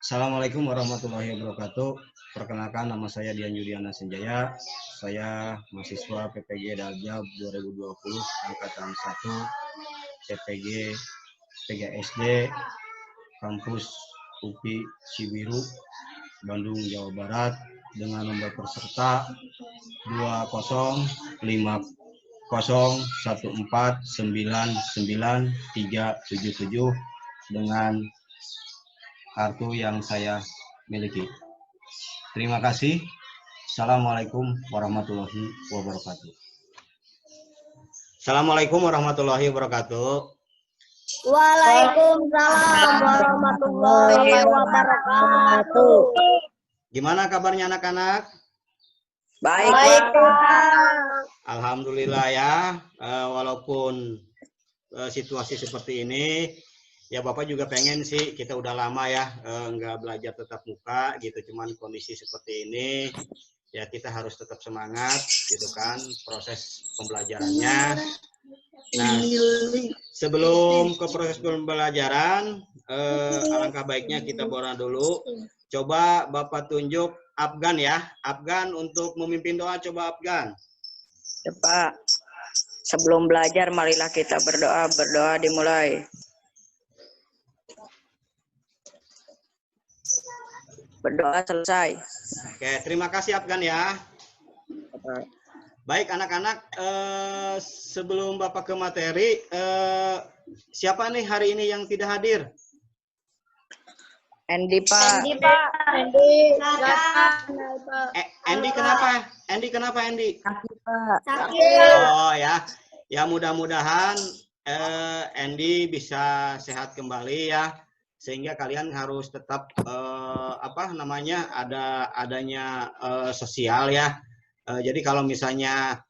Assalamualaikum warahmatullahi wabarakatuh. Perkenalkan, nama saya Dian Yudiana Senjaya. Saya mahasiswa PPG Daljab 2020 angkatan 1 PPG 3SD kampus UPI Cibiru, Bandung, Jawa Barat dengan nomor peserta 20501499377 dengan kartu yang saya miliki. Terima kasih. Assalamualaikum warahmatullahi wabarakatuh. Assalamualaikum warahmatullahi wabarakatuh. Waalaikumsalam warahmatullahi wabarakatuh. Gimana kabarnya anak-anak? Baik, Pak. Alhamdulillah ya, walaupun situasi seperti ini, ya Bapak juga pengen sih, kita udah lama ya nggak belajar tatap muka gitu, cuman kondisi seperti ini, ya kita harus tetap semangat gitu kan, proses pembelajarannya. Nah, sebelum ke proses pembelajaran, alangkah baiknya kita borak dulu. Coba Bapak tunjuk Afgan ya, Afgan untuk memimpin doa, coba Afgan. Ya, Pak. Sebelum belajar, marilah kita berdoa. Berdoa dimulai. Berdoa selesai. Oke, terima kasih Afgan ya. Baik anak-anak, sebelum Bapak ke materi, siapa nih hari ini yang tidak hadir? Andy, Pak. Andy, Pak. Andy. Andy kenapa? Andy kenapa Andy? Sakit, Pak. Sakit. Oh ya, ya mudah-mudahan Andy bisa sehat kembali ya, sehingga kalian harus tetap adanya sosial ya. Jadi kalau misalnya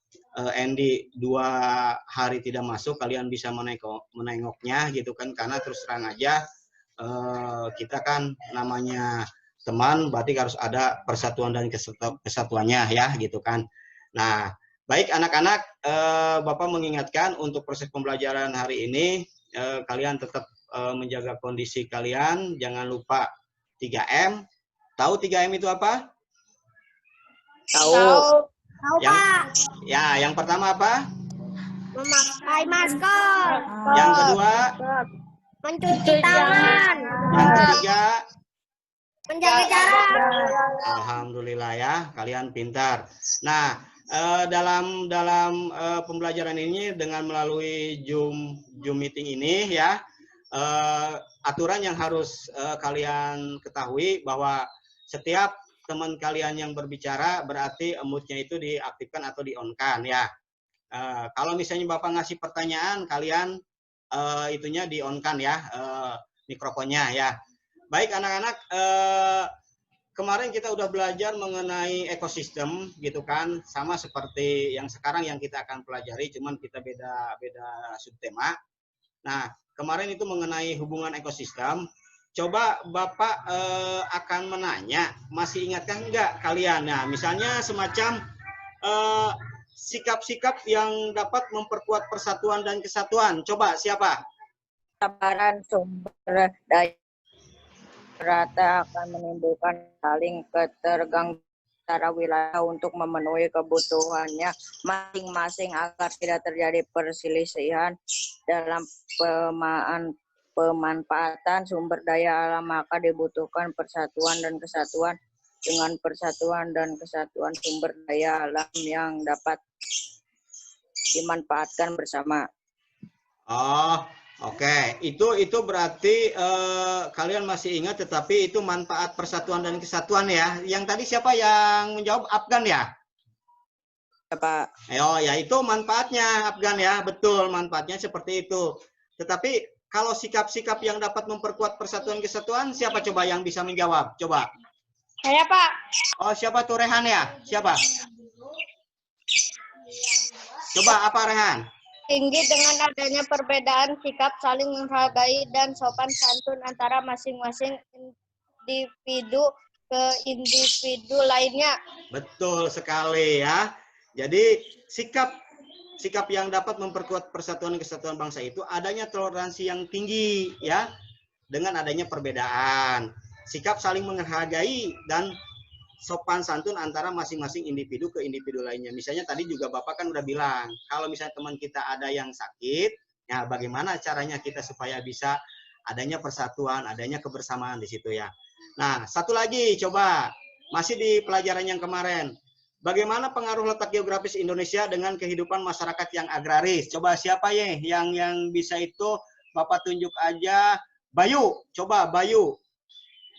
Andy 2 hari tidak masuk, kalian bisa menengoknya gitu kan, karena terus terang aja kita kan namanya teman, berarti harus ada persatuan dan kesatuannya ya gitu kan. Nah, baik anak-anak, Bapak mengingatkan untuk proses pembelajaran hari ini, kalian tetap menjaga kondisi kalian, jangan lupa 3M. Tahu 3M itu apa? Tahu. Pak. Yang pertama apa? Memakai masker. Yang kedua? Mencuci tangan. Yang ketiga? Menjaga jarak. Alhamdulillah ya, kalian pintar. Nah, dalam pembelajaran ini dengan melalui Zoom meeting ini ya, aturan yang harus kalian ketahui bahwa setiap teman kalian yang berbicara berarti mute-nya itu diaktifkan atau di-on-kan ya. Kalau misalnya Bapak ngasih pertanyaan, kalian itunya di-on-kan ya, mikrofonnya ya. Baik anak-anak, kemarin kita udah belajar mengenai ekosistem gitu kan, sama seperti yang sekarang yang kita akan pelajari, cuman kita beda subtema. Nah, kemarin itu mengenai hubungan ekosistem. Coba Bapak akan menanya, masih ingatkah enggak kalian? Nah, misalnya semacam sikap-sikap yang dapat memperkuat persatuan dan kesatuan. Coba siapa? Kesabaran sumber daya rata akan menimbulkan saling ketergantungan antara wilayah untuk memenuhi kebutuhannya masing-masing agar tidak terjadi perselisihan dalam pemanfaatan sumber daya alam, maka dibutuhkan persatuan dan kesatuan. Dengan persatuan dan kesatuan sumber daya alam yang dapat dimanfaatkan bersama. Oh, oke. Itu berarti kalian masih ingat, tetapi itu manfaat persatuan dan kesatuan ya. Yang tadi siapa yang menjawab? Afgan ya? Pak. Oh ya, itu manfaatnya Afgan ya. Betul, manfaatnya seperti itu. Tetapi kalau sikap-sikap yang dapat memperkuat persatuan kesatuan, siapa coba yang bisa menjawab? Coba. Saya, Pak. Oh, siapa tuh? Rehan ya? Siapa? Coba apa Rehan? Tinggi dengan adanya perbedaan sikap, saling menghargai dan sopan santun antara masing-masing individu ke individu lainnya. Betul sekali ya. Jadi sikap yang dapat memperkuat persatuan dan kesatuan bangsa itu adanya toleransi yang tinggi ya, dengan adanya perbedaan. sikap saling menghargai dan sopan santun antara masing-masing individu ke individu lainnya. Misalnya tadi juga Bapak kan udah bilang, kalau misalnya teman kita ada yang sakit, ya bagaimana caranya kita supaya bisa adanya persatuan, adanya kebersamaan di situ ya. Nah, satu lagi coba, masih di pelajaran yang kemarin. Bagaimana pengaruh letak geografis Indonesia dengan kehidupan masyarakat yang agraris? Coba siapa ya yang bisa itu Bapak tunjuk aja. Bayu, coba Bayu.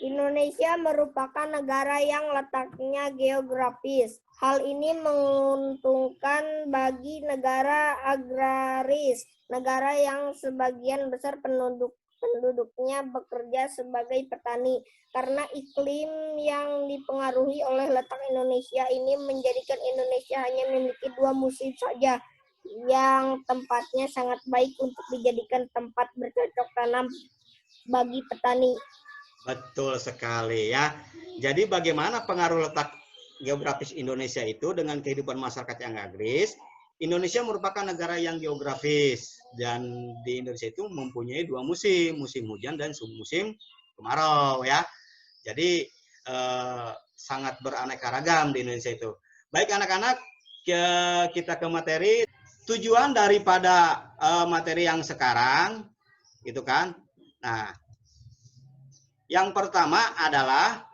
Indonesia merupakan negara yang letaknya geografis. Hal ini menguntungkan bagi negara agraris, negara yang sebagian besar penduduknya bekerja sebagai petani. Karena iklim yang dipengaruhi oleh letak Indonesia ini menjadikan Indonesia hanya memiliki 2 musim saja, yang tempatnya sangat baik untuk dijadikan tempat bercocok tanam bagi petani. Betul sekali ya. Jadi bagaimana pengaruh letak geografis Indonesia itu dengan kehidupan masyarakat yang agraris? Indonesia merupakan negara yang geografis dan di Indonesia itu mempunyai 2 musim, musim hujan dan musim kemarau ya. Jadi sangat beraneka ragam di Indonesia itu. Baik anak-anak, kita ke materi. Tujuan daripada materi yang sekarang, gitu kan? Nah, yang pertama adalah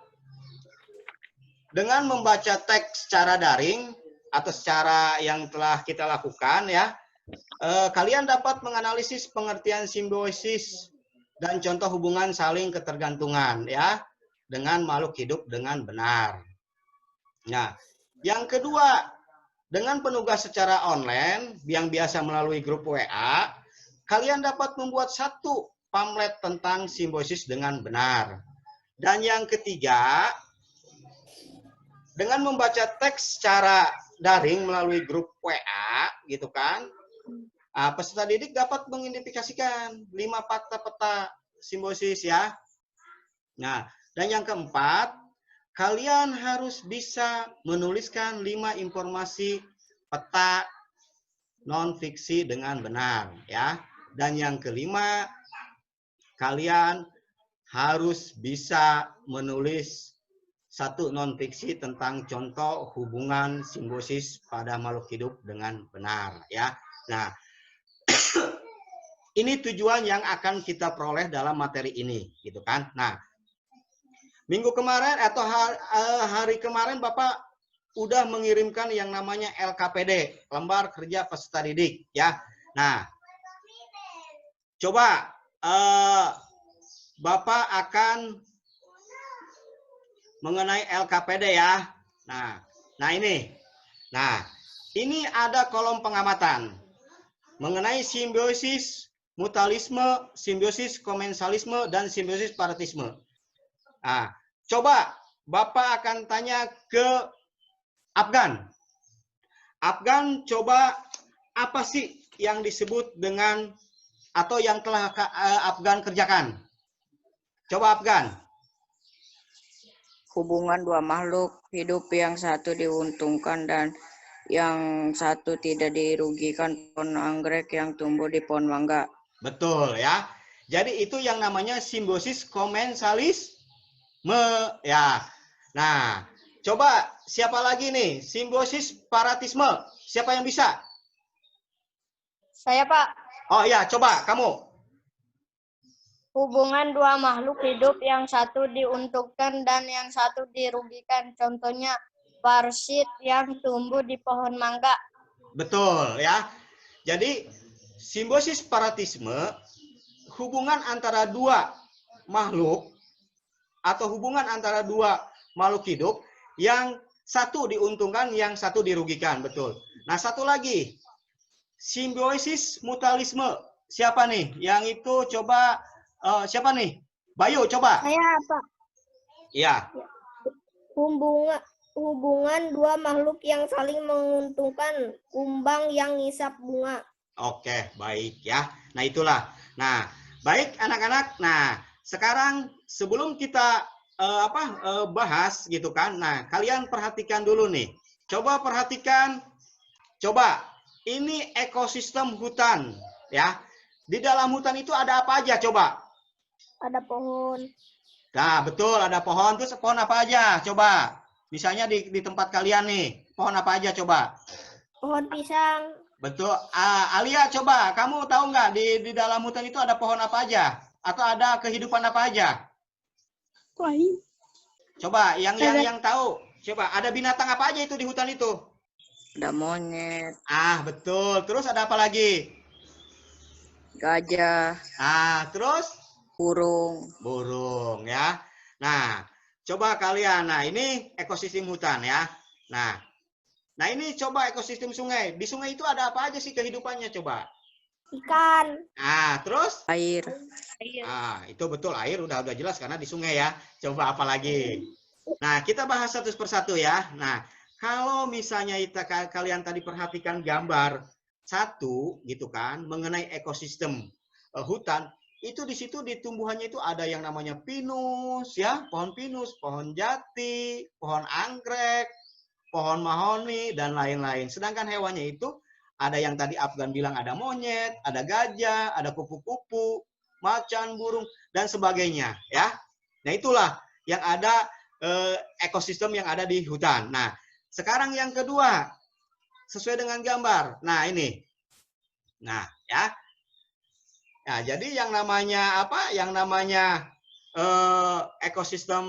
dengan membaca teks secara daring atau secara yang telah kita lakukan ya, kalian dapat menganalisis pengertian simbiosis dan contoh hubungan saling ketergantungan ya dengan makhluk hidup dengan benar. Nah, yang kedua, dengan penugas secara online yang biasa melalui grup WA, kalian dapat membuat satu pamflet tentang simbiosis dengan benar. Dan yang ketiga, dengan membaca teks secara daring melalui grup WA, gitu kan, peserta didik dapat mengidentifikasikan 5 fakta peta simbiosis ya. Nah, dan yang keempat, kalian harus bisa menuliskan 5 informasi peta non-fiksi dengan benar ya. Dan yang kelima, kalian harus bisa menulis 1 non-fiksi tentang contoh hubungan simbiosis pada makhluk hidup dengan benar ya. Nah, ini tujuan yang akan kita peroleh dalam materi ini, gitu kan. Nah, minggu kemarin atau hari kemarin Bapak udah mengirimkan yang namanya LKPD, lembar kerja peserta didik ya. Nah, coba Bapak akan mengenai LKPD ya. Nah ini. Nah, ini ada kolom pengamatan mengenai simbiosis mutualisme, simbiosis komensalisme, dan simbiosis paratisme. Nah, coba Bapak akan tanya ke Afgan. Afgan, coba apa sih yang disebut dengan atau yang telah Afgan kerjakan? Coba Afgan. Hubungan 2 makhluk hidup, yang satu diuntungkan dan yang satu tidak dirugikan. Pohon anggrek yang tumbuh di pohon mangga. Betul ya. Jadi itu yang namanya simbiosis komensalisme ya. Nah, coba siapa lagi nih? Simbiosis paratisme. Siapa yang bisa? Saya, Pak. Oh iya, coba kamu. Hubungan 2 makhluk hidup, yang satu diuntungkan dan yang satu dirugikan. Contohnya parasit yang tumbuh di pohon mangga. Betul ya. Jadi simbiosis paratisme hubungan antara 2 makhluk atau hubungan antara 2 makhluk hidup yang satu diuntungkan, yang satu dirugikan, betul. Nah, satu lagi simbiosis mutualisme. Siapa nih? Yang itu coba siapa nih? Bayu, coba. Saya, Pak. Iya. Hubungan 2 makhluk yang saling menguntungkan, kumbang yang ngisap bunga. Oke, baik ya. Nah, itulah. Nah, baik anak-anak. Nah, sekarang sebelum kita bahas gitu kan. Nah, kalian perhatikan dulu nih. Coba perhatikan. Coba, ini ekosistem hutan ya. Di dalam hutan itu ada apa aja coba? Ada pohon. Nah, betul, ada pohon. Terus pohon apa aja? Coba. Misalnya di tempat kalian nih, pohon apa aja coba? Pohon pisang. Betul. Alia, coba. Kamu tahu nggak di dalam hutan itu ada pohon apa aja? Atau ada kehidupan apa aja? Coba, yang tahu. Coba, ada binatang apa aja itu di hutan itu? Ada monyet, Betul. Terus ada apa lagi? gajah, Terus? burung. Burung ya. Nah, coba kalian. Nah, ini ekosistem hutan ya. Nah, ini coba ekosistem sungai. Di sungai itu ada apa aja sih kehidupannya coba? Ikan. Terus? Air. Itu betul, air udah jelas karena di sungai ya. Coba apa lagi? Nah, kita bahas satu persatu ya. Nah, kalau misalnya kalian tadi perhatikan gambar satu gitu kan mengenai ekosistem hutan, itu di situ di tumbuhannya itu ada yang namanya pinus ya, pohon pinus, pohon jati, pohon anggrek, pohon mahoni dan lain-lain. Sedangkan hewannya itu ada yang tadi Afgan bilang ada monyet, ada gajah, ada kupu-kupu, macan, burung dan sebagainya ya. Nah, itulah yang ada ekosistem yang ada di hutan. Nah, sekarang yang kedua sesuai dengan gambar. Nah, ini. Nah, ya. Nah, jadi yang namanya apa? Yang namanya ekosistem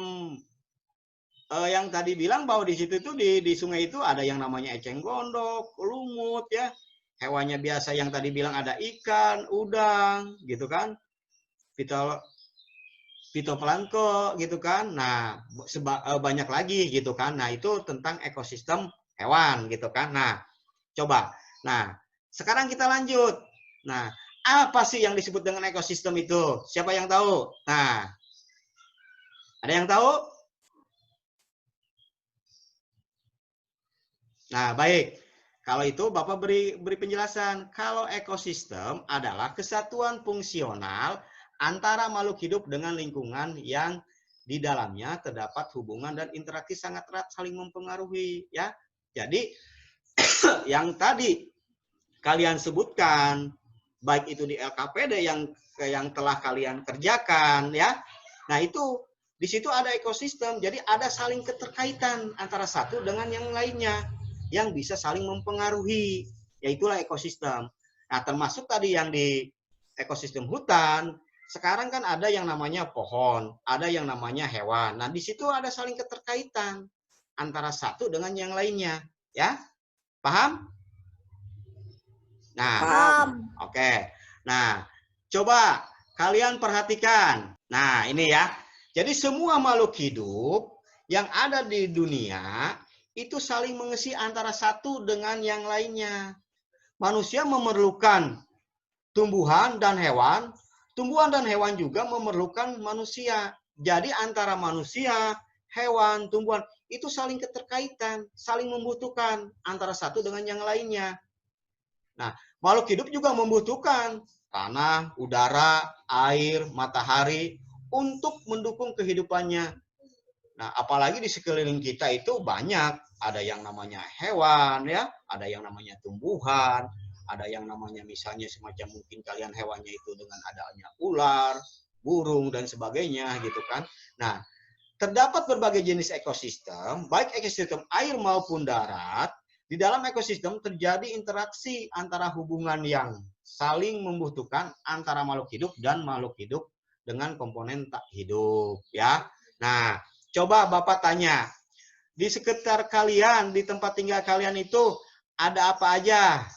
yang tadi bilang bahwa di situ tuh di sungai itu ada yang namanya eceng gondok, lumut ya. Hewannya biasa yang tadi bilang ada ikan, udang, gitu kan. Fitoplankton gitu kan. Nah, banyak lagi gitu kan. Nah, itu tentang ekosistem hewan gitu kan. Nah, coba. Nah, sekarang kita lanjut. Nah, apa sih yang disebut dengan ekosistem itu? Siapa yang tahu? Nah, ada yang tahu? Nah, baik. Kalau itu Bapak beri penjelasan. Kalau ekosistem adalah kesatuan fungsional antara makhluk hidup dengan lingkungan yang di dalamnya terdapat hubungan dan interaksi sangat erat saling mempengaruhi ya. Jadi yang tadi kalian sebutkan baik itu di LKPD yang telah kalian kerjakan ya. Nah, itu di situ ada ekosistem. Jadi ada saling keterkaitan antara satu dengan yang lainnya yang bisa saling mempengaruhi. Yaitulah ekosistem. Nah, termasuk tadi yang di ekosistem hutan, sekarang kan ada yang namanya pohon, ada yang namanya hewan. Nah, di situ ada saling keterkaitan antara satu dengan yang lainnya, ya. Paham? Nah, oke. Nah, coba kalian perhatikan. Nah, ini ya. Jadi semua makhluk hidup yang ada di dunia itu saling mengisi antara satu dengan yang lainnya. Manusia memerlukan tumbuhan dan hewan juga memerlukan manusia. Jadi antara manusia, hewan, tumbuhan itu saling keterkaitan, saling membutuhkan antara satu dengan yang lainnya. Nah, makhluk hidup juga membutuhkan tanah, udara, air, matahari untuk mendukung kehidupannya. Nah, apalagi di sekeliling kita itu banyak, ada yang namanya hewan ya, ada yang namanya tumbuhan, ada yang namanya misalnya semacam mungkin kalian hewannya itu dengan adanya ular, burung dan sebagainya gitu kan. Nah, terdapat berbagai jenis ekosistem, baik ekosistem air maupun darat. Di dalam ekosistem terjadi interaksi antara hubungan yang saling membutuhkan antara makhluk hidup dan makhluk hidup dengan komponen tak hidup ya. Nah, coba Bapak tanya, di sekitar kalian, di tempat tinggal kalian itu ada apa aja?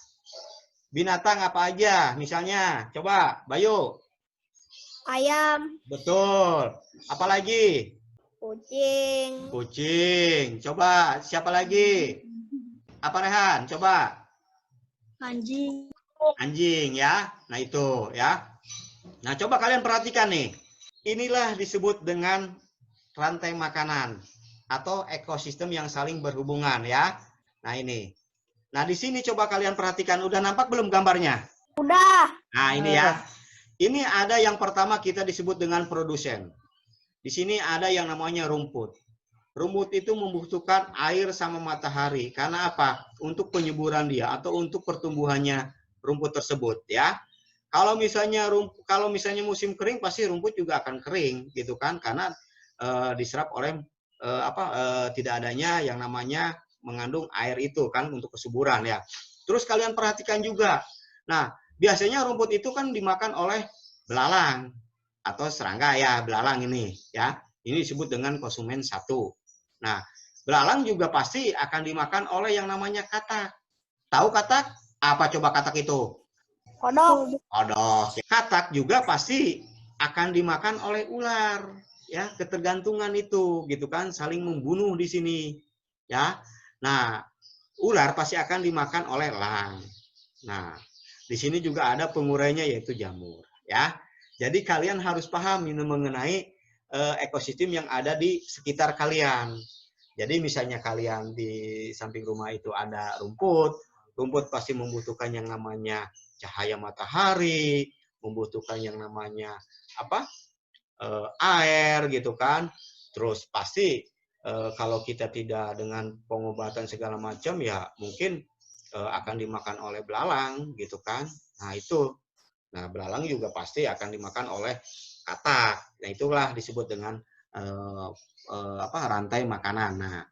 Binatang apa aja? Misalnya, coba Bayu. Ayam. Betul. Apalagi? Kucing. Kucing. Coba, siapa lagi? Apa Rehan? Coba. Anjing. Anjing ya. Nah itu ya. Nah coba kalian perhatikan nih. Inilah disebut dengan rantai makanan atau ekosistem yang saling berhubungan ya. Nah ini. Nah di sini coba kalian perhatikan. Udah nampak belum gambarnya? Udah. Nah ini ya. Ini ada yang pertama kita disebut dengan produsen. Di sini ada yang namanya rumput. Rumput itu membutuhkan air sama matahari. Karena apa? Untuk penyuburan dia atau untuk pertumbuhannya rumput tersebut ya. Kalau misalnya musim kering pasti rumput juga akan kering gitu kan, karena diserap oleh tidak adanya yang namanya mengandung air itu kan untuk kesuburan ya. Terus kalian perhatikan juga. Nah, biasanya rumput itu kan dimakan oleh belalang atau serangga ya, belalang ini ya. Ini disebut dengan konsumen 1. Nah, belalang juga pasti akan dimakan oleh yang namanya katak. Tahu katak? Apa coba katak itu? Kodok. Kodok. Katak juga pasti akan dimakan oleh ular. Ya, ketergantungan itu gitu kan, saling membunuh di sini. Ya. Nah, ular pasti akan dimakan oleh elang. Nah, di sini juga ada pengurainya yaitu jamur, ya. Jadi kalian harus paham mengenai ekosistem yang ada di sekitar kalian. Jadi misalnya kalian di samping rumah itu ada rumput, rumput pasti membutuhkan yang namanya cahaya matahari, membutuhkan yang namanya apa? Air gitu kan. Terus pasti kalau kita tidak dengan pengobatan segala macam ya mungkin akan dimakan oleh belalang gitu kan. Nah itu, nah belalang juga pasti akan dimakan oleh katak. Nah itulah disebut dengan rantai makanan. Nah,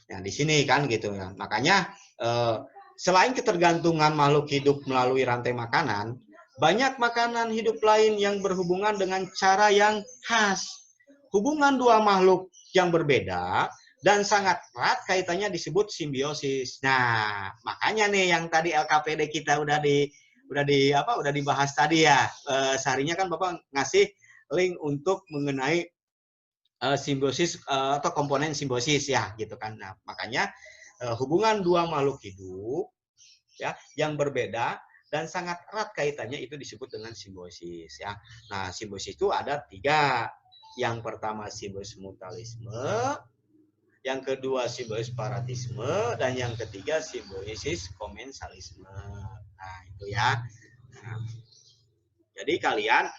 ya di sini kan gitu ya. Makanya selain ketergantungan makhluk hidup melalui rantai makanan, banyak makanan hidup lain yang berhubungan dengan cara yang khas. Hubungan dua makhluk yang berbeda dan sangat erat kaitannya disebut simbiosis. Nah, makanya nih yang tadi LKPD kita udah dibahas tadi ya. Seharinya kan Bapak ngasih link untuk mengenai simbiosis atau komponen simbiosis ya gitu kan. Nah, makanya hubungan dua makhluk hidup ya yang berbeda dan sangat erat kaitannya itu disebut dengan simbiosis ya. Nah, simbiosis itu ada 3. Yang pertama simbiosis mutualisme, yang kedua simbiosis paratisme, dan yang ketiga simbiosis komensalisme. Nah, itu ya. Nah, jadi kalian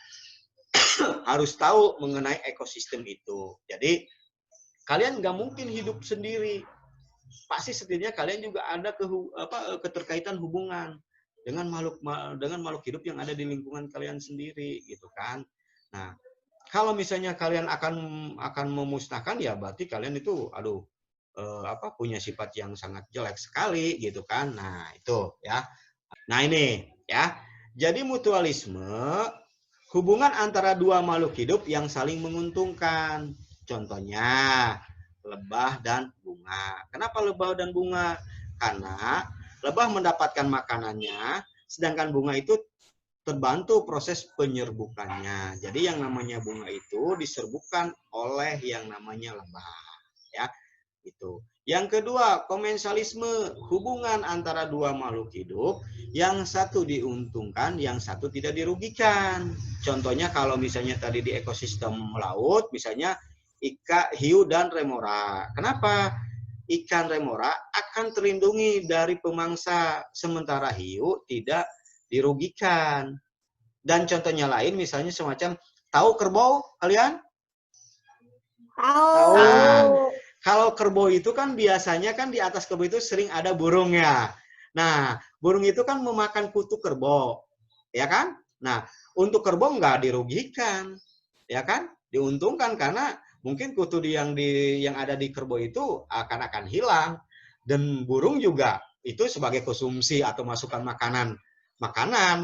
harus tahu mengenai ekosistem itu. Jadi kalian nggak mungkin hidup sendiri. Pasti setidaknya kalian juga ada keterkaitan hubungan dengan makhluk hidup yang ada di lingkungan kalian sendiri gitu kan. Nah, kalau misalnya kalian akan memusnahkan ya berarti kalian itu punya sifat yang sangat jelek sekali gitu kan. Nah, itu ya. Nah, ini ya. Jadi mutualisme hubungan antara dua makhluk hidup yang saling menguntungkan. Contohnya lebah dan bunga. Kenapa lebah dan bunga? Karena lebah mendapatkan makanannya, sedangkan bunga itu terbantu proses penyerbukannya. Jadi yang namanya bunga itu diserbukan oleh yang namanya lebah, ya. Itu. Yang kedua, komensalisme, hubungan antara dua makhluk hidup, yang satu diuntungkan, yang satu tidak dirugikan. Contohnya kalau misalnya tadi di ekosistem laut, misalnya hiu dan remora. Kenapa? Ikan remora akan terlindungi dari pemangsa, sementara hiu tidak dirugikan. Dan contohnya lain misalnya semacam, tahu kerbau kalian? Tahu. Nah, kalau kerbau itu kan biasanya kan di atas kerbau itu sering ada burungnya. Nah, burung itu kan memakan kutu kerbau, ya kan? Nah, untuk kerbau nggak dirugikan, ya kan? Diuntungkan karena mungkin kutu yang ada di kerbau itu akan hilang, dan burung juga itu sebagai konsumsi atau masukan makanan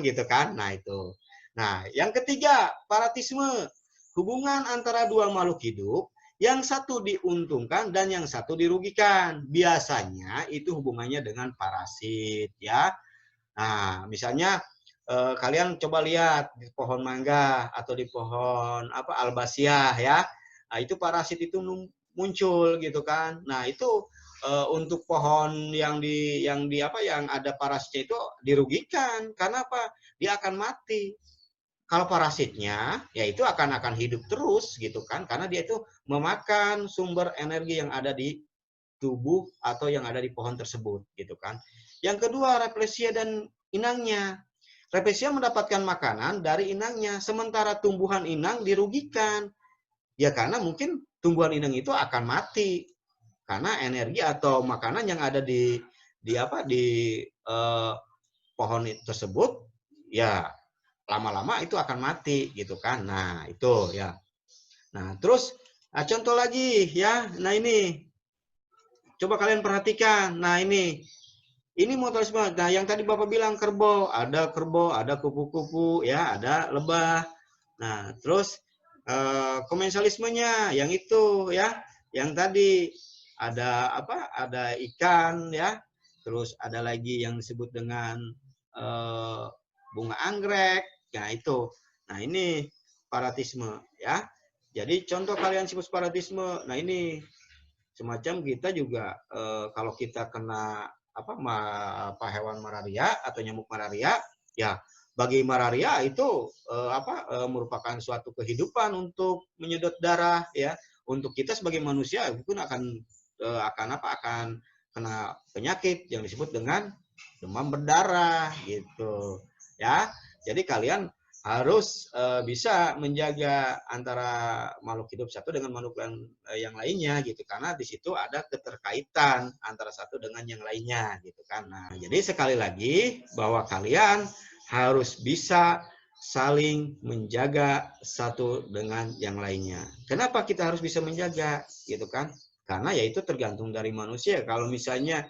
gitu kan. Nah, itu. Nah, yang ketiga, paratisme, hubungan antara dua makhluk hidup yang satu diuntungkan dan yang satu dirugikan. Biasanya itu hubungannya dengan parasit ya. Nah, misalnya kalian coba lihat di pohon mangga atau di pohon albasiah ya. Nah, itu parasit itu muncul gitu kan. Nah, itu untuk pohon yang ada parasitnya itu dirugikan. Karena apa? Dia akan mati. Kalau parasitnya, ya itu akan hidup terus gitu kan, karena dia itu memakan sumber energi yang ada di tubuh atau yang ada di pohon tersebut gitu kan. Yang kedua, Rafflesia dan inangnya. Rafflesia mendapatkan makanan dari inangnya, sementara tumbuhan inang dirugikan. Ya karena mungkin tumbuhan inang itu akan mati karena energi atau makanan yang ada di pohon tersebut ya lama-lama itu akan mati gitu kan. Nah, itu ya. Nah, terus Nah, contoh lagi ya. Nah, ini coba kalian perhatikan. Nah, ini mutualisme. Nah, yang tadi Bapak bilang kerbau, ada kupu-kupu, ya, ada lebah. Nah, terus komensalismenya yang itu ya, yang tadi ada apa? Ada ikan ya. Terus ada lagi yang disebut dengan bunga anggrek. Nah, itu. Nah, ini separatisme ya. Jadi contoh kalian sifat separatisme. Nah, ini semacam kita juga kalau kita kena apa hewan malaria atau nyamuk malaria, ya bagi malaria itu merupakan suatu kehidupan untuk menyedot darah ya. Untuk kita sebagai manusia pun akan kena penyakit yang disebut dengan demam berdarah gitu ya. Jadi kalian harus bisa menjaga antara makhluk hidup satu dengan makhluk yang lainnya gitu, karena di situ ada keterkaitan antara satu dengan yang lainnya gitu kan. Nah, jadi sekali lagi bahwa kalian harus bisa saling menjaga satu dengan yang lainnya. Kenapa kita harus bisa menjaga gitu kan? Karena ya itu tergantung dari manusia. Kalau misalnya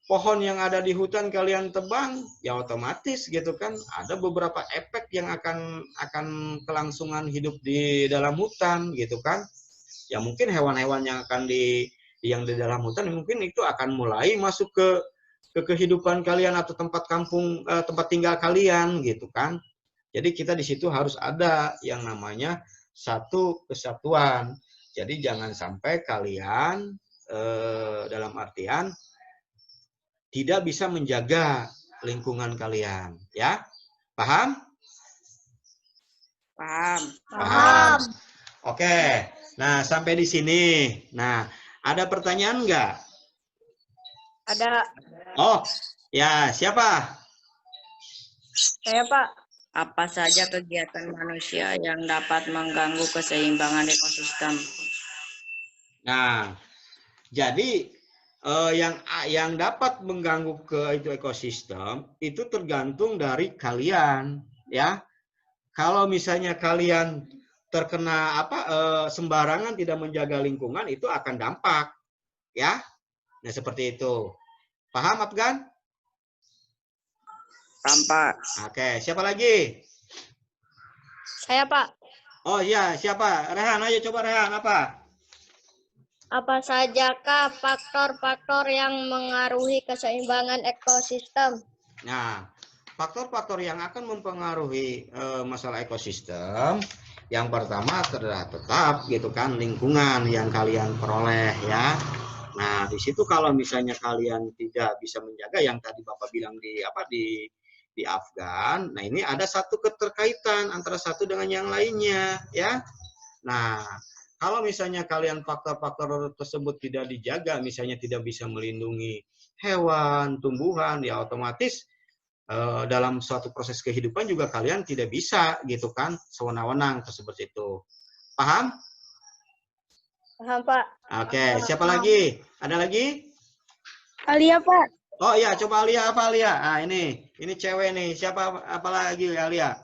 pohon yang ada di hutan kalian tebang, ya otomatis gitu kan ada beberapa efek yang akan kelangsungan hidup di dalam hutan gitu kan. Ya mungkin hewan-hewan yang yang di dalam hutan mungkin itu akan mulai masuk ke kehidupan kalian atau tempat tinggal kalian gitu kan. Jadi kita di situ harus ada yang namanya satu kesatuan. Jadi jangan sampai kalian dalam artian tidak bisa menjaga lingkungan kalian, ya. Paham? Paham. Paham. Oke. Nah, sampai di sini. Nah, ada pertanyaan nggak? Ada. Oh, ya, siapa? Saya, Pak. Apa saja kegiatan manusia yang dapat mengganggu keseimbangan ekosistem? Nah, jadi yang dapat mengganggu ke itu ekosistem itu tergantung dari kalian, ya. Kalau misalnya kalian terkena sembarangan tidak menjaga lingkungan, itu akan dampak, ya. Nah, seperti itu. Paham, Afgan? Paham, Pak. Oke, siapa lagi? Saya, Pak. Oh iya, siapa? Rehan, ayo coba Rehan, apa? Apa sajakah faktor-faktor yang mengaruhi keseimbangan ekosistem? Nah, faktor-faktor yang akan mempengaruhi masalah ekosistem, yang pertama adalah tetap gitu kan lingkungan yang kalian peroleh ya. Nah, di situ kalau misalnya kalian tidak bisa menjaga yang tadi Bapak bilang di Afgan, nah ini ada satu keterkaitan antara satu dengan yang lainnya ya. Nah, kalau misalnya kalian faktor-faktor tersebut tidak dijaga, misalnya tidak bisa melindungi hewan, tumbuhan, ya otomatis dalam suatu proses kehidupan juga kalian tidak bisa gitu kan sewenang-wenang seperti itu. Paham? Paham, Pak. Oke, siapa lagi? Ada lagi? Alia, Pak. Oh iya, coba Alia apa Alia? Ah ini cewek nih. Siapa apa lagi Alia?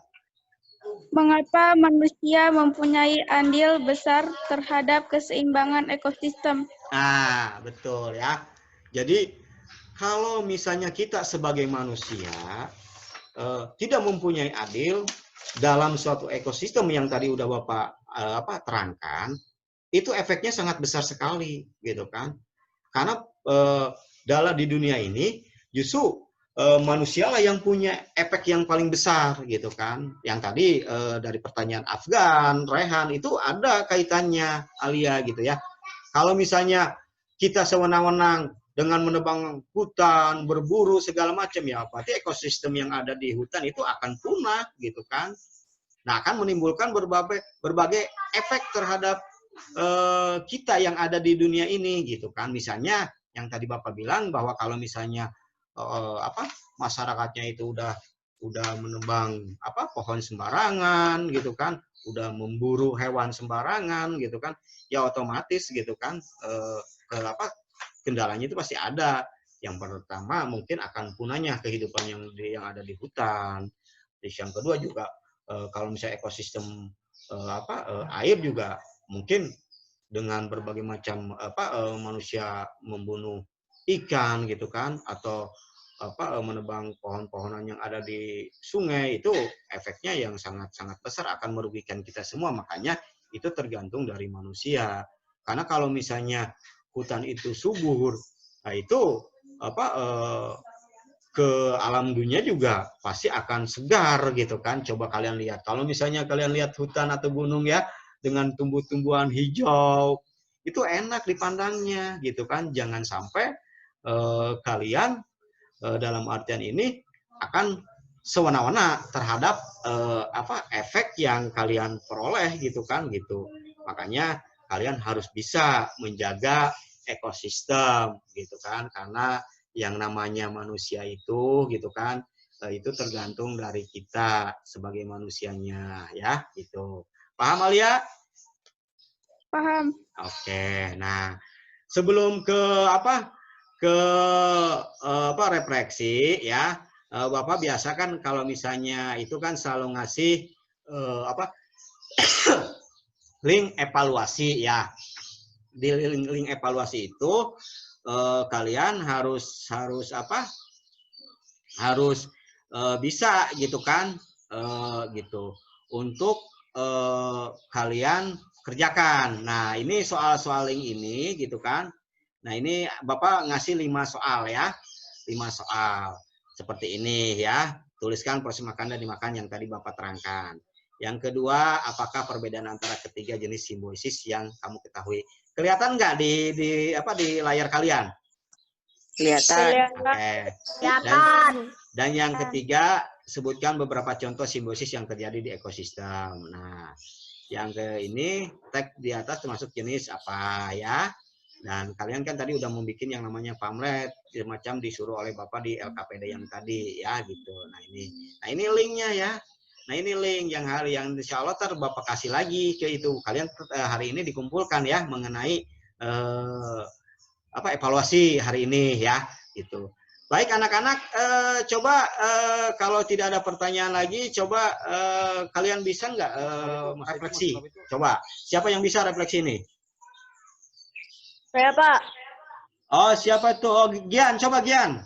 Mengapa manusia mempunyai andil besar terhadap keseimbangan ekosistem? Nah, betul ya. Jadi kalau misalnya kita sebagai manusia tidak mempunyai adil dalam suatu ekosistem yang tadi udah Bapak terangkan, itu efeknya sangat besar sekali gitu kan. Karena dalam di dunia ini justru manusialah yang punya efek yang paling besar gitu kan. Yang tadi dari pertanyaan Afgan, Rehan itu ada kaitannya Alia gitu ya. Kalau misalnya kita sewenang-wenang dengan menebang hutan, berburu segala macam ya, berarti ekosistem yang ada di hutan itu akan punah gitu kan. Nah, akan menimbulkan berbagai efek terhadap kita yang ada di dunia ini gitu kan. Misalnya yang tadi Bapak bilang bahwa kalau misalnya masyarakatnya itu udah menebang pohon sembarangan gitu kan, udah memburu hewan sembarangan gitu kan, ya otomatis gitu kan kendalanya itu pasti ada. Yang pertama mungkin akan punahnya kehidupan yang ada di hutan. Terus yang kedua juga kalau misalnya ekosistem air juga mungkin dengan berbagai macam manusia membunuh ikan gitu kan, atau menebang pohon-pohonan yang ada di sungai, itu efeknya yang sangat-sangat besar, akan merugikan kita semua. Makanya itu tergantung dari manusia. Karena kalau misalnya hutan itu subur, nah itu ke alam dunia juga pasti akan segar gitu kan. Coba kalian lihat, kalau misalnya kalian lihat hutan atau gunung ya, dengan tumbuh-tumbuhan hijau, itu enak dipandangnya gitu kan. Jangan sampai kalian dalam artian ini akan sewana-wana terhadap efek yang kalian peroleh gitu kan gitu. Makanya kalian harus bisa menjaga ekosistem gitu kan, karena yang namanya manusia itu gitu kan, itu tergantung dari kita sebagai manusianya ya gitu. Paham Alia? Paham. Oke. Nah, sebelum ke refleksi ya, Bapak biasa kan kalau misalnya itu kan selalu ngasih link evaluasi ya. Di link evaluasi itu kalian harus bisa gitu kan, gitu untuk kalian kerjakan. Nah, ini soal-soal link ini gitu kan. Nah, ini Bapak ngasih 5 soal ya. 5 soal. Seperti ini ya. Tuliskan proses makan dan dimakan yang tadi Bapak terangkan. Yang kedua, apakah perbedaan antara ketiga jenis simbiosis yang kamu ketahui? Kelihatan nggak di layar kalian? Kelihatan. Oke. Kelihatan. Dan yang ketiga, sebutkan beberapa contoh simbiosis yang terjadi di ekosistem. Nah, yang ke ini tag di atas termasuk jenis apa ya. Dan kalian kan tadi udah membuat yang namanya pamflet, semacam disuruh oleh Bapak di LKPD yang tadi ya gitu. Nah ini linknya ya. Nah ini link yang insya Allah Bapak kasih lagi ke itu. Kalian hari ini dikumpulkan ya mengenai evaluasi hari ini ya gitu. Baik anak-anak, coba kalau tidak ada pertanyaan lagi, coba kalian bisa nggak refleksi? Coba, siapa yang bisa refleksi ini? Saya Pak, Oh, siapa itu? Oh, Gian, coba Gian.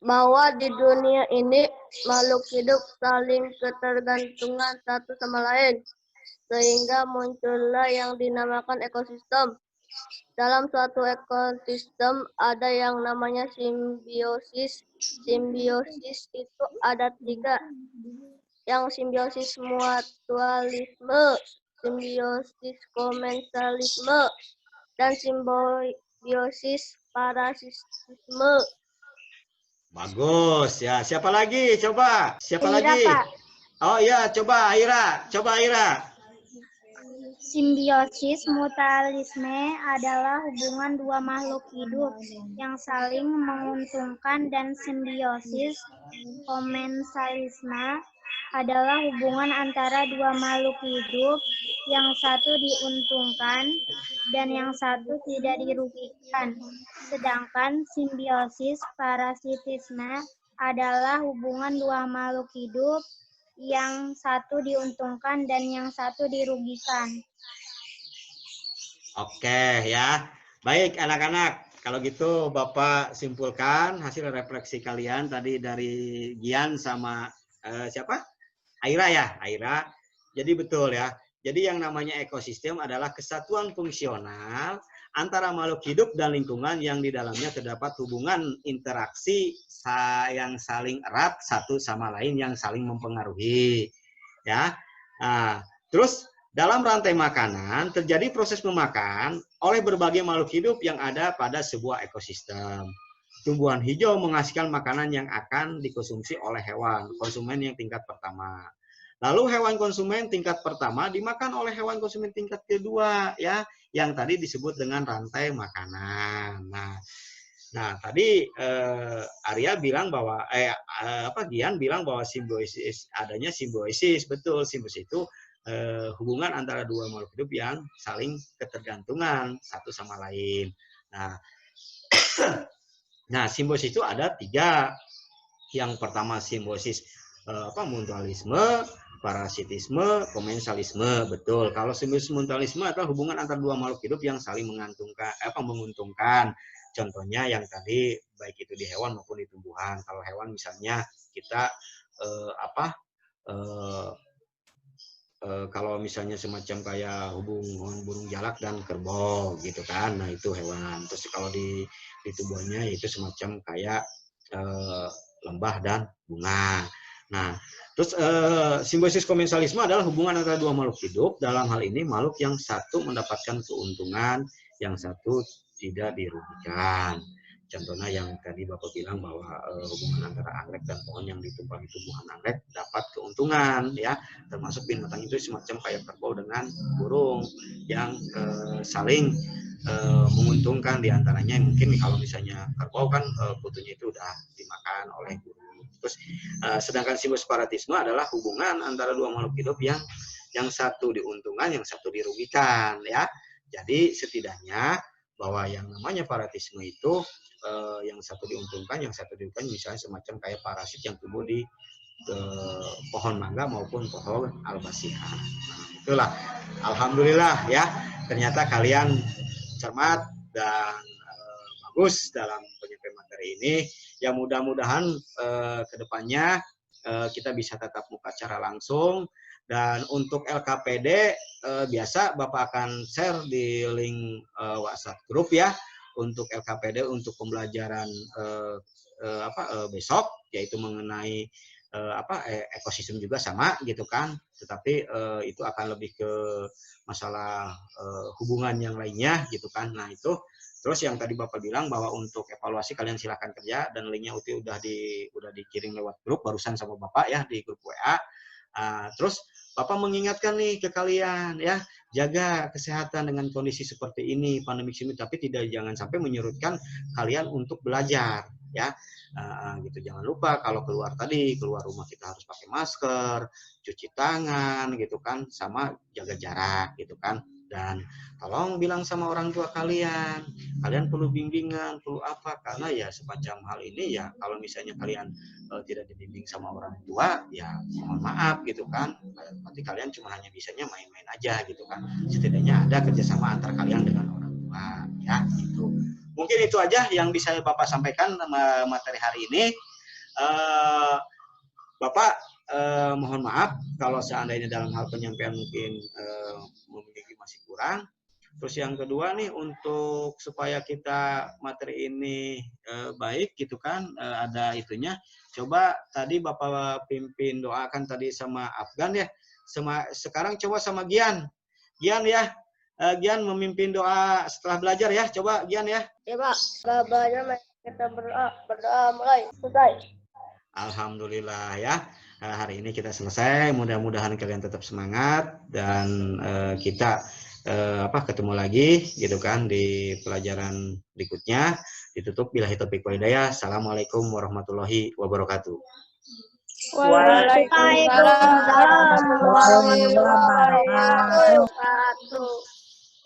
bahwa di dunia ini makhluk hidup saling ketergantungan satu sama lain, sehingga muncullah yang dinamakan ekosistem. Dalam suatu ekosistem ada yang namanya simbiosis. Simbiosis itu ada 3. Yang simbiosis mutualisme, simbiosis komensalisme, dan simbiosis parasitisme. Bagus ya. Siapa lagi? Coba. Siapa Aira, lagi? Pak. Oh iya, coba Aira. Coba Aira. Simbiosis mutualisme adalah hubungan dua makhluk hidup yang saling menguntungkan, dan simbiosis komensalisme adalah hubungan antara dua makhluk hidup yang satu diuntungkan dan yang satu tidak dirugikan. Sedangkan simbiosis parasitisme adalah hubungan dua makhluk hidup yang satu diuntungkan dan yang satu dirugikan. Oke ya. Baik anak-anak, kalau gitu Bapak simpulkan hasil refleksi kalian tadi dari Gian sama siapa? Aira ya, Aira. Jadi betul ya. Jadi yang namanya ekosistem adalah kesatuan fungsional antara makhluk hidup dan lingkungan yang di dalamnya terdapat hubungan interaksi yang saling erat satu sama lain, yang saling mempengaruhi. Ya. Nah, terus dalam rantai makanan terjadi proses memakan oleh berbagai makhluk hidup yang ada pada sebuah ekosistem. Tumbuhan hijau menghasilkan makanan yang akan dikonsumsi oleh hewan konsumen yang tingkat pertama. Lalu hewan konsumen tingkat pertama dimakan oleh hewan konsumen tingkat kedua ya, yang tadi disebut dengan rantai makanan. Nah tadi Arya bilang bahwa Gian bilang bahwa simbiosis, adanya simbiosis, betul, simbiosis itu hubungan antara dua makhluk hidup yang saling ketergantungan satu sama lain. Nah, simbiosis itu ada 3. Yang pertama simbiosis mutualisme, parasitisme, komensalisme. Betul. Kalau simbiosis mutualisme adalah hubungan antara dua makhluk hidup yang saling menguntungkan. Contohnya yang tadi baik itu di hewan maupun di tumbuhan. Kalau hewan misalnya kita kalau misalnya semacam kayak hubungan burung jalak dan kerbau gitu kan, nah itu hewan. Terus kalau di tumbuhannya itu semacam kayak lembah dan bunga. Nah, terus simbiosis komensalisme adalah hubungan antara dua makhluk hidup. Dalam hal ini makhluk yang satu mendapatkan keuntungan, yang satu tidak dirugikan. Contohnya yang tadi Bapak bilang bahwa hubungan antara anggrek dan pohon yang ditumpangi tumbuhan anggrek dapat keuntungan, ya, termasuk binatang itu semacam kayak kerbau dengan burung yang saling menguntungkan diantaranya. Mungkin kalau misalnya kerbau kan putunya itu udah dimakan oleh burung. Terus sedangkan simbiosis parasitisme adalah hubungan antara dua makhluk hidup yang satu diuntungkan, yang satu dirugikan, ya. Jadi setidaknya bahwa yang namanya parasitisme itu yang satu diuntungkan, yang satu dirugikan, misalnya semacam kayak parasit yang tumbuh di pohon mangga maupun pohon albasiha. Nah, itulah, alhamdulillah ya, ternyata kalian cermat dan bagus dalam penyampaian materi ini. Ya mudah-mudahan kedepannya kita bisa tatap muka secara langsung. Dan untuk LKPD biasa Bapak akan share di link WhatsApp grup ya. Untuk LKPD untuk pembelajaran besok, yaitu mengenai ekosistem juga sama gitu kan, tetapi itu akan lebih ke masalah hubungan yang lainnya gitu kan. Nah itu terus yang tadi Bapak bilang bahwa untuk evaluasi kalian silahkan kerja, dan linknya udah dikirim lewat grup barusan sama Bapak ya di grup WA. Terus Bapak mengingatkan nih ke kalian ya, jaga kesehatan dengan kondisi seperti ini, pandemi ini, tapi jangan sampai menyurutkan kalian untuk belajar ya. Gitu, jangan lupa kalau keluar rumah kita harus pakai masker, cuci tangan gitu kan, sama jaga jarak gitu kan. Dan tolong bilang sama orang tua kalian perlu bimbingan, perlu apa, karena ya semacam hal ini ya, kalau misalnya kalian tidak dibimbing sama orang tua, ya mohon maaf gitu kan, nanti kalian cuma hanya bisanya main-main aja gitu kan. Setidaknya ada kerjasama antar kalian dengan orang tua ya gitu. Mungkin itu aja yang bisa Bapak sampaikan materi hari ini. Bapak mohon maaf kalau seandainya dalam hal penyampaian mungkin memiliki masih kurang. Terus yang kedua nih, untuk supaya kita materi ini baik gitu kan, ada itunya. Coba tadi Bapak pimpin doakan tadi sama Afgan ya. Sekarang coba sama Gian. Gian ya. Gian memimpin doa setelah belajar ya. Coba Gian ya. Ya Pak, setelah belajar kita berdoa mulai. Selesai. Alhamdulillah ya. Hari ini kita selesai. Mudah-mudahan kalian tetap semangat dan kita ketemu lagi gitu kan di pelajaran berikutnya. Ditutup billahi taufiq wal hidayah. Assalamualaikum warahmatullahi wabarakatuh. Waalaikumsalam warahmatullahi wabarakatuh.